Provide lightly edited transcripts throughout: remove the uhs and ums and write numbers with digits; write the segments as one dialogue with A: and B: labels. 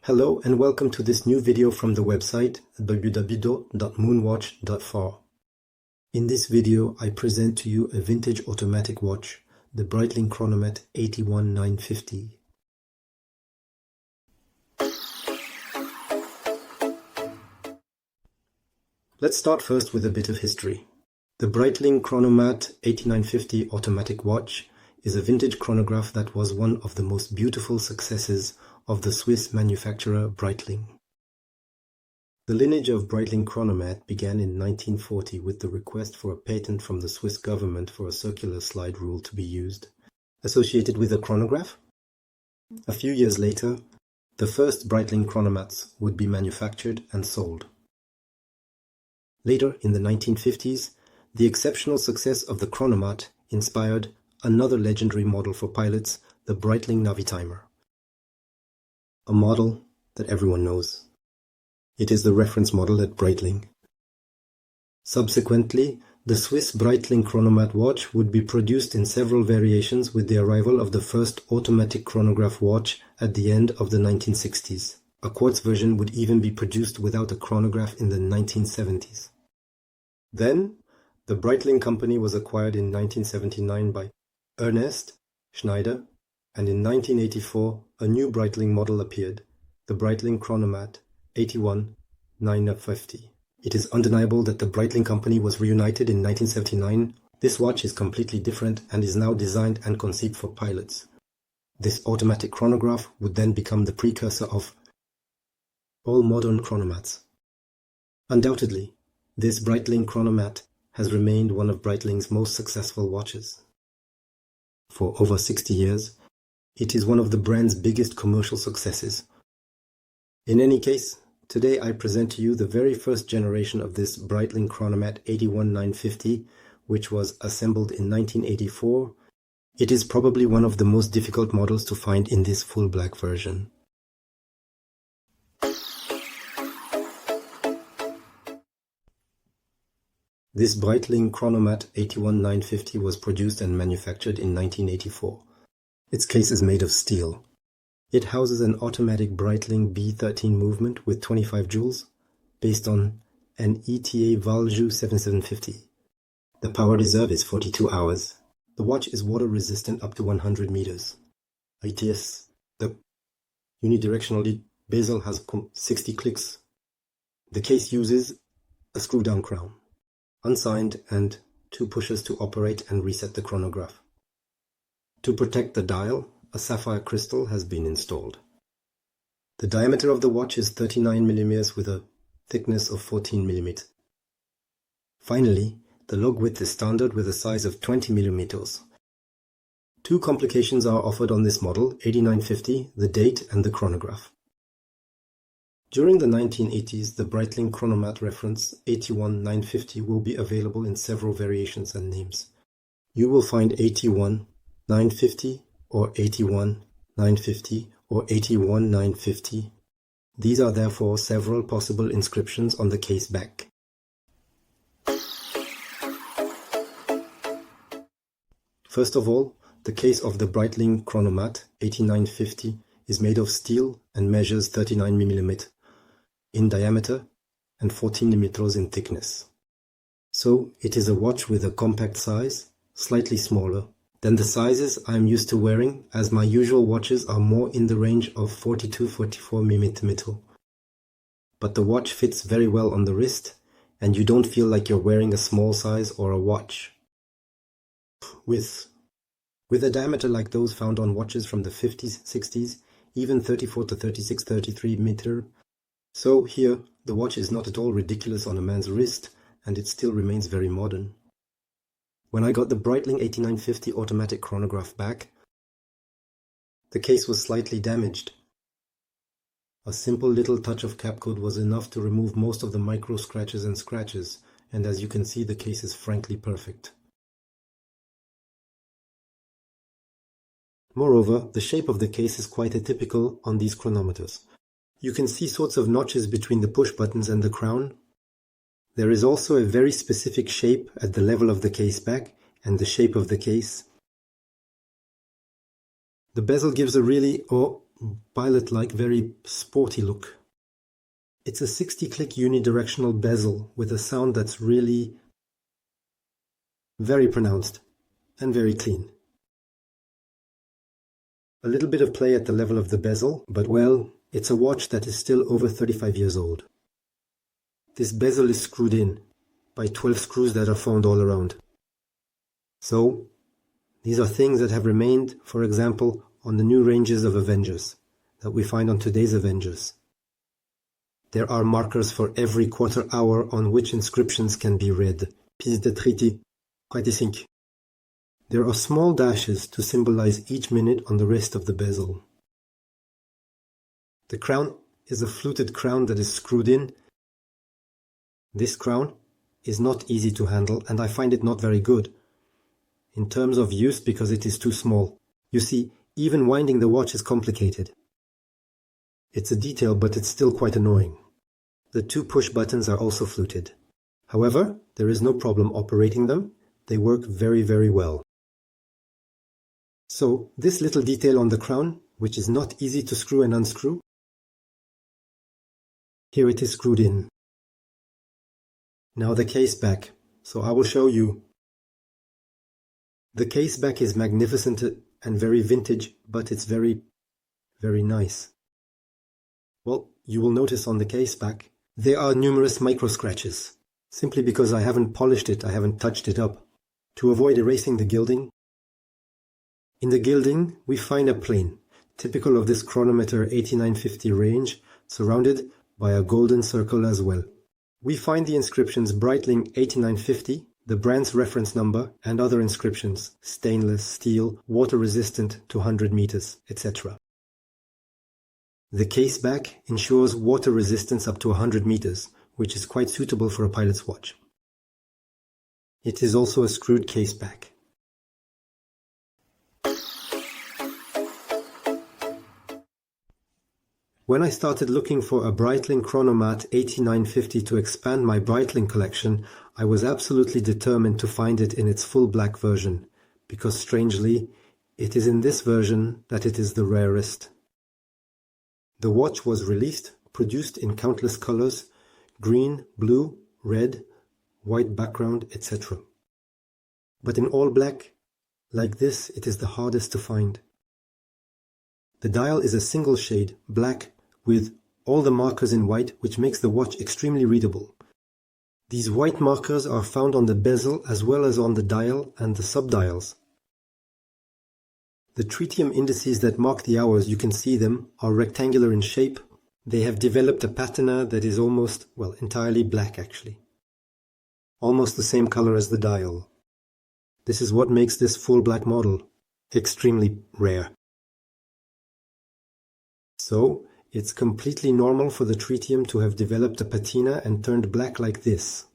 A: Hello and welcome to this new video from the website www.MoonWatch.fr. In this video, I present to you a vintage automatic watch, the Breitling Chronomat 81950. Let's start first with a bit of history. The Breitling Chronomat 8950 automatic watch is a vintage chronograph that was one of the most beautiful successes of the Swiss manufacturer Breitling. The lineage of Breitling Chronomat began in 1940 with the request for a patent from the Swiss government for a circular slide rule to be used, associated with a chronograph. A few years later, the first Breitling Chronomats would be manufactured and sold. Later, in the 1950s, the exceptional success of the Chronomat inspired another legendary model for pilots, the Breitling Navitimer. A model that everyone knows. It is the reference model at Breitling. Subsequently, the Swiss Breitling Chronomat watch would be produced in several variations with the arrival of the first automatic chronograph watch at the end of the 1960s. A quartz version would even be produced without a chronograph in the 1970s. Then, the Breitling company was acquired in 1979 by Ernest Schneider, and in 1984 a new Breitling model appeared, the Breitling Chronomat 81950. It is undeniable that the Breitling company was reunited in 1979. This watch is completely different and is now designed and conceived for pilots. This automatic chronograph would then become the precursor of all modern chronomats. Undoubtedly, this Breitling Chronomat has remained one of Breitling's most successful watches. For over 60 years, it is one of the brand's biggest commercial successes. In any case, today I present to you the very first generation of this Breitling Chronomat 81950, which was assembled in 1984. It is probably one of the most difficult models to find in this full black version. This Breitling Chronomat 81950 was produced and manufactured in 1984. Its case is made of steel. It houses an automatic Breitling B13 movement with 25 joules, based on an ETA Valjoux 7750. The power reserve is 42 hours. The watch is water resistant up to 100 meters. ITS, the unidirectional bezel has 60 clicks. The case uses a screw-down crown, unsigned, and 2 pushers to operate and reset the chronograph. To protect the dial, a sapphire crystal has been installed. The diameter of the watch is 39 mm with a thickness of 14 mm. Finally, the log width is standard with a size of 20 mm. 2 complications are offered on this model, 8950, the date and the chronograph. During the 1980s, the Breitling Chronomat reference 81950 will be available in several variations and names. You will find 81950 or 81950 or 81950. These are therefore several possible inscriptions on the case back. First of all, the case of the Breitling Chronomat 8950 is made of steel and measures 39 mm in diameter and 14 mm in thickness. So it is a watch with a compact size, slightly smaller than the sizes I am used to wearing, as my usual watches are more in the range of 42-44 mm. But the watch fits very well on the wrist, and you don't feel like you're wearing a small size or a watch. With a diameter like those found on watches from the 50s, 60s, even 34 to 36, 33 meter. So here, the watch is not at all ridiculous on a man's wrist, and it still remains very modern. When I got the Breitling 8950 automatic chronograph back, the case was slightly damaged. A simple little touch of cap code was enough to remove most of the micro scratches, and as you can see, the case is frankly perfect. Moreover, the shape of the case is quite atypical on these chronometers. You can see sorts of notches between the push buttons and the crown. There is also a very specific shape at the level of the case back and the shape of the case. The bezel gives a really, or pilot-like, very sporty look. It's a 60-click unidirectional bezel with a sound that's really very pronounced and very clean. A little bit of play at the level of the bezel, but well, it's a watch that is still over 35 years old. This bezel is screwed in by 12 screws that are found all around. So, these are things that have remained, for example, on the new ranges of Avengers that we find on today's Avengers. There are markers for every quarter hour on which inscriptions can be read. Piece de treaty, 25. There are small dashes to symbolize each minute on the rest of the bezel. The crown is a fluted crown that is screwed in. This crown is not easy to handle, and I find it not very good in terms of use because it is too small. You see, even winding the watch is complicated. It's a detail, but it's still quite annoying. The two push buttons are also fluted. However, there is no problem operating them. They work very, very well. So, this little detail on the crown, which is not easy to screw and unscrew, here it is screwed in. Now the case back. So I will show you. The case back is magnificent and very vintage, but it's very, very nice. Well, you will notice on the case back, there are numerous micro scratches. Simply because I haven't polished it, I haven't touched it up. To avoid erasing the gilding, in the gilding, we find a plane, typical of this chronometer 8950 range, surrounded by a golden circle as well. We find the inscriptions Breitling 8950, the brand's reference number, and other inscriptions, stainless, steel, water resistant to 100 meters, etc. The case back ensures water resistance up to 100 meters, which is quite suitable for a pilot's watch. It is also a screwed case back. When I started looking for a Breitling Chronomat 8950 to expand my Breitling collection, I was absolutely determined to find it in its full black version, because strangely, it is in this version that it is the rarest. The watch was released, produced in countless colors, green, blue, red, white background, etc. But in all black, like this, it is the hardest to find. The dial is a single shade, black, with all the markers in white, which makes the watch extremely readable. These white markers are found on the bezel as well as on the dial and the subdials. The tritium indices that mark the hours, you can see them, are rectangular in shape. They have developed a patina that is almost, well, entirely black actually. Almost the same color as the dial. This is what makes this full black model extremely rare. So, it's completely normal for the tritium to have developed a patina and turned black like this.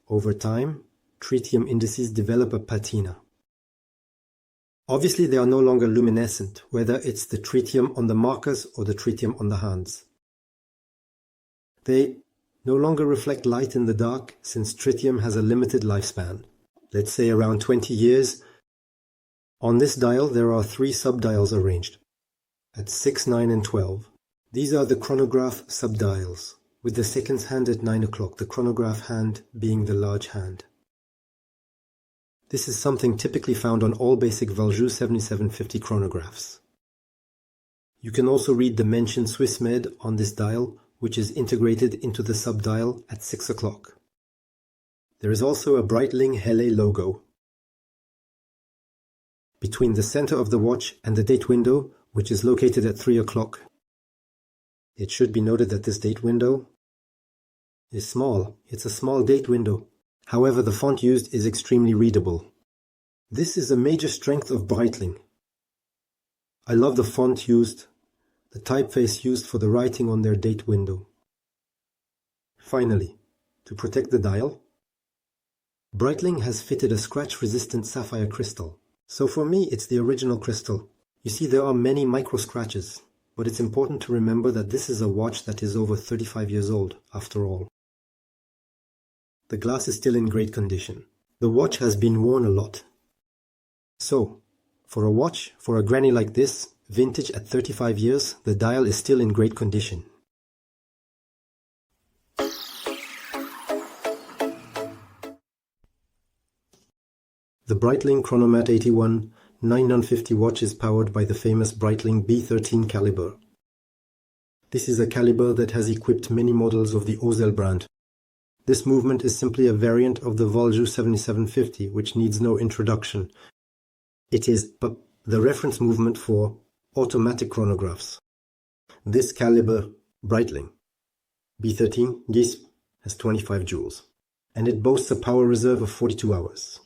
A: Over time, tritium indices develop a patina. Obviously, they are no longer luminescent, whether it's the tritium on the markers or the tritium on the hands. They no longer reflect light in the dark since tritium has a limited lifespan, let's say around 20 years. On this dial, there are 3 subdials arranged at 6, 9 and 12. These are the chronograph subdials, with the seconds hand at 9 o'clock, the chronograph hand being the large hand. This is something typically found on all basic Valjoux 7750 chronographs. You can also read the mentioned Swissmed on this dial, which is integrated into the subdial at 6 o'clock. There is also a Breitling Helle logo between the center of the watch and the date window, which is located at 3 o'clock. It should be noted that this date window is small. It's a small date window. However, the font used is extremely readable. This is a major strength of Breitling. I love the font used, the typeface used for the writing on their date window. Finally, to protect the dial, Breitling has fitted a scratch-resistant sapphire crystal. So for me, it's the original crystal. You see, there are many micro scratches, but it's important to remember that this is a watch that is over 35 years old, after all. The glass is still in great condition. The watch has been worn a lot. So, for a watch, for a granny like this, Vintage at 35 years, the dial is still in great condition. The Breitling Chronomat 81 9950 watch is powered by the famous Breitling B13 caliber. This is a caliber that has equipped many models of the Ozel brand. This movement is simply a variant of the Valjoux 7750, which needs no introduction. It is the reference movement for automatic chronographs. This caliber Breitling B13 GISP has 25 joules, and it boasts a power reserve of 42 hours.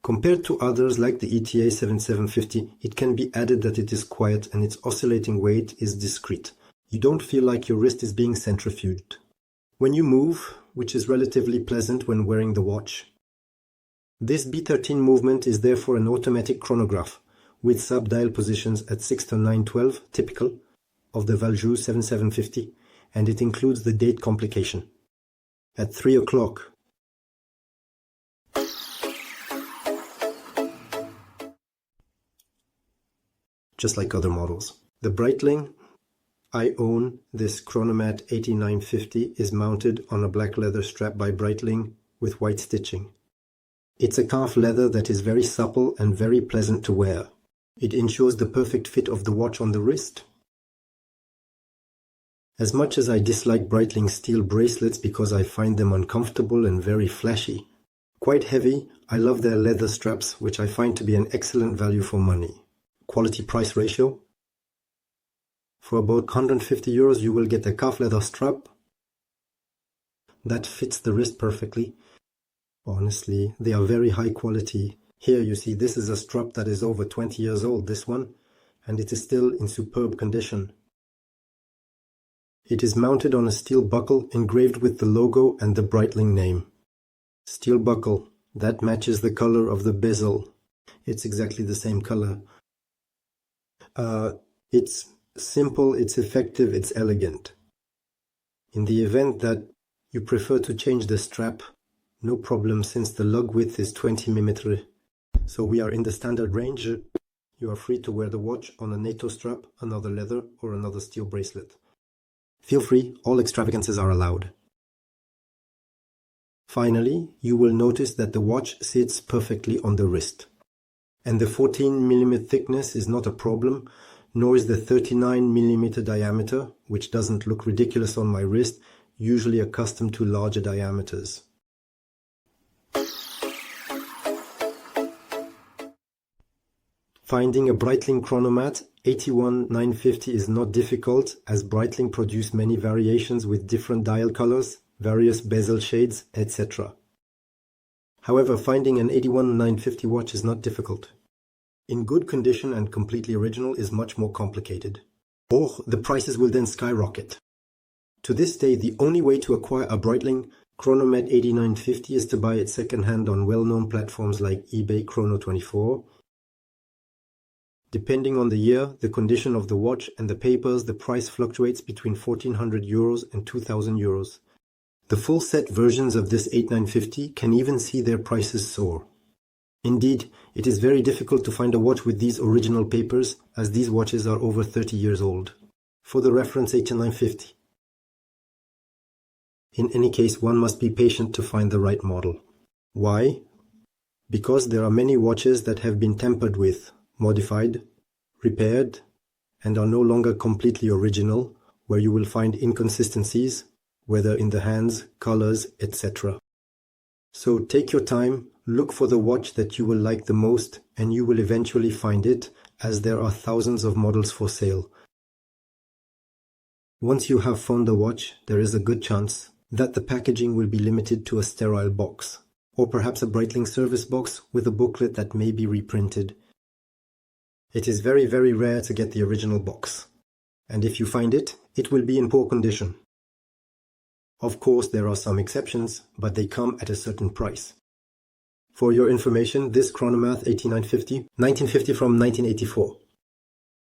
A: Compared to others like the ETA 7750, it can be added that it is quiet and its oscillating weight is discreet. You don't feel like your wrist is being centrifuged when you move, which is relatively pleasant when wearing the watch. This B13 movement is therefore an automatic chronograph with sub-dial positions at 6 to 9:12, typical of the Valjoux 7750, and it includes the date complication. At 3 o'clock, just like other models. The Breitling I own, this Chronomat 8950, is mounted on a black leather strap by Breitling with white stitching. It's a calf leather that is very supple and very pleasant to wear. It ensures the perfect fit of the watch on the wrist. As much as I dislike Breitling steel bracelets because I find them uncomfortable and very flashy, quite heavy, I love their leather straps, which I find to be an excellent value for money. Quality-price ratio. For about 150 euros, you will get a calf leather strap that fits the wrist perfectly. Honestly, they are very high quality. Here you see this is a strap that is over 20 years old, this one, and it is still in superb condition. It is mounted on a steel buckle engraved with the logo and the Breitling name. Steel buckle, that matches the color of the bezel. It's exactly the same color. It's simple, it's effective, it's elegant. In the event that you prefer to change the strap, no problem since the lug width is 20 mm. So we are in the standard range. You are free to wear the watch on a NATO strap, another leather, or another steel bracelet. Feel free, all extravagances are allowed. Finally, you will notice that the watch sits perfectly on the wrist. And the 14 mm thickness is not a problem, nor is the 39 mm diameter, which doesn't look ridiculous on my wrist, usually accustomed to larger diameters. Finding a Breitling Chronomat 81950 is not difficult, as Breitling produce many variations with different dial colors, various bezel shades, etc. However, finding an 81950 watch is not difficult. In good condition and completely original is much more complicated. Or the prices will then skyrocket. To this day, the only way to acquire a Breitling Chronomat 8950 is to buy it second-hand on well-known platforms like eBay, Chrono24. Depending on the year, the condition of the watch and the papers, the price fluctuates between 1,400 euros and 2,000 euros. The full set versions of this 8950 can even see their prices soar. Indeed, it is very difficult to find a watch with these original papers, as these watches are over 30 years old. For the reference 8950. In any case, one must be patient to find the right model. Why? Because there are many watches that have been tampered with, modified, repaired, and are no longer completely original, where you will find inconsistencies, whether in the hands, colors, etc. So take your time, look for the watch that you will like the most, and you will eventually find it, as there are thousands of models for sale. Once you have found the watch, there is a good chance that the packaging will be limited to a sterile box, or perhaps a Breitling service box with a booklet that may be reprinted. It is very, very rare to get the original box, and if you find it, it will be in poor condition. Of course, there are some exceptions, but they come at a certain price. For your information, this Chronomat 8950, 1950 from 1984.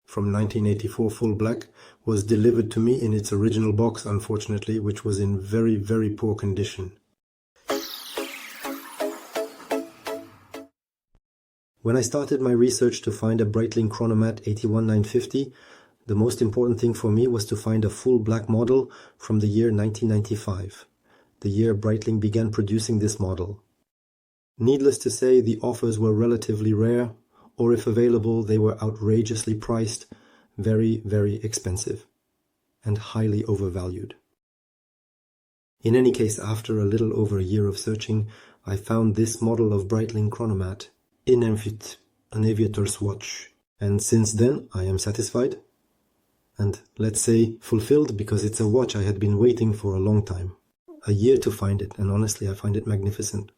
A: From 1984 full black, was delivered to me in its original box, unfortunately, which was in very, very poor condition. When I started my research to find a Breitling Chronomat 81950, the most important thing for me was to find a full black model from the year 1995, the year Breitling began producing this model. Needless to say, the offers were relatively rare, or if available, they were outrageously priced, very, very expensive, and highly overvalued. In any case, after a little over a year of searching, I found this model of Breitling Chronomat in an aviator's watch, and since then I am satisfied, and let's say fulfilled, because it's a watch I had been waiting for a long time. A year to find it, and honestly I find it magnificent.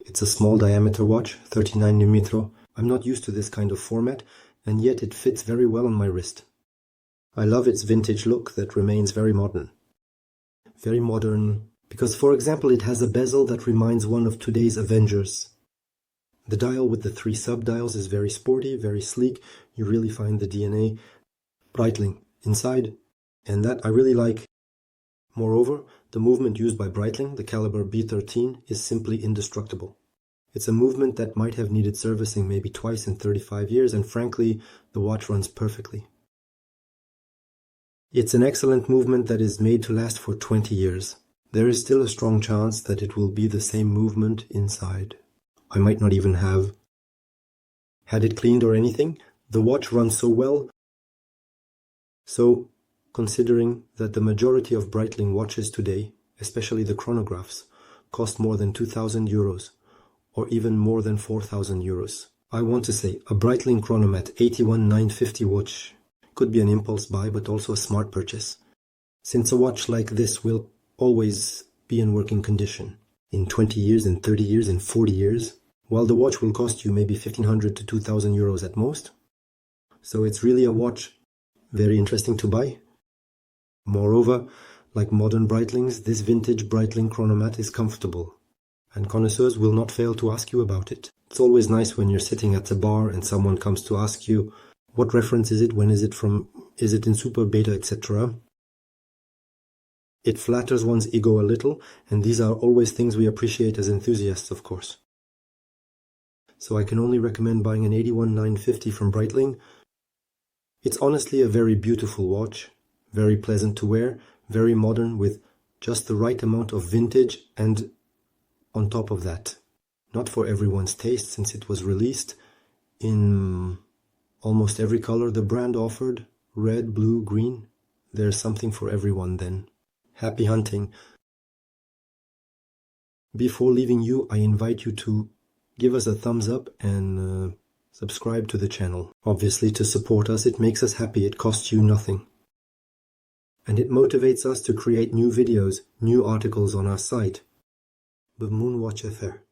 A: It's a small diameter watch, 39mm. I'm not used to this kind of format, and yet it fits very well on my wrist. I love its vintage look that remains very modern. Very modern, because for example it has a bezel that reminds one of today's Avengers. The dial with the 3 sub-dials is very sporty, very sleek. You really find the DNA Breitling inside, and that I really like. Moreover, the movement used by Breitling, the caliber B13, is simply indestructible. It's a movement that might have needed servicing maybe twice in 35 years, and frankly, the watch runs perfectly. It's an excellent movement that is made to last for 20 years. There is still a strong chance that it will be the same movement inside. I might not even have had it cleaned or anything. The watch runs so well. So, considering that the majority of Breitling watches today, especially the chronographs, cost more than 2,000 euros, or even more than 4,000 euros, I want to say a Breitling Chronomat 81950 watch could be an impulse buy, but also a smart purchase, since a watch like this will always be in working condition. In 20 years, in 30 years, in 40 years, while the watch will cost you maybe 1,500 to 2,000 euros at most. So it's really a watch very interesting to buy. Moreover, like modern Breitlings, this vintage Breitling Chronomat is comfortable, and connoisseurs will not fail to ask you about it. It's always nice when you're sitting at a bar and someone comes to ask you, what reference is it, when is it from, is it in super beta, etc. It flatters one's ego a little, and these are always things we appreciate as enthusiasts, of course. So I can only recommend buying an 81950 from Breitling. It's honestly a very beautiful watch, very pleasant to wear, very modern, with just the right amount of vintage, and on top of that, not for everyone's taste, since it was released in almost every color the brand offered, red, blue, green. There's something for everyone then. Happy hunting. Before leaving you, I invite you to give us a thumbs up and subscribe to the channel. Obviously, to support us, it makes us happy, it costs you nothing. And it motivates us to create new videos, new articles on our site, the MoonWatch.fr.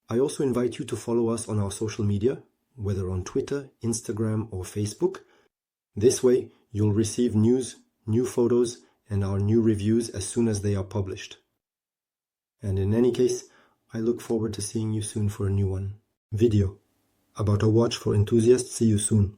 A: I also invite you to follow us on our social media, whether on Twitter, Instagram or Facebook. This way, you'll receive news, new photos, and our new reviews as soon as they are published. And in any case, I look forward to seeing you soon for a new video about a watch for enthusiasts. See you soon.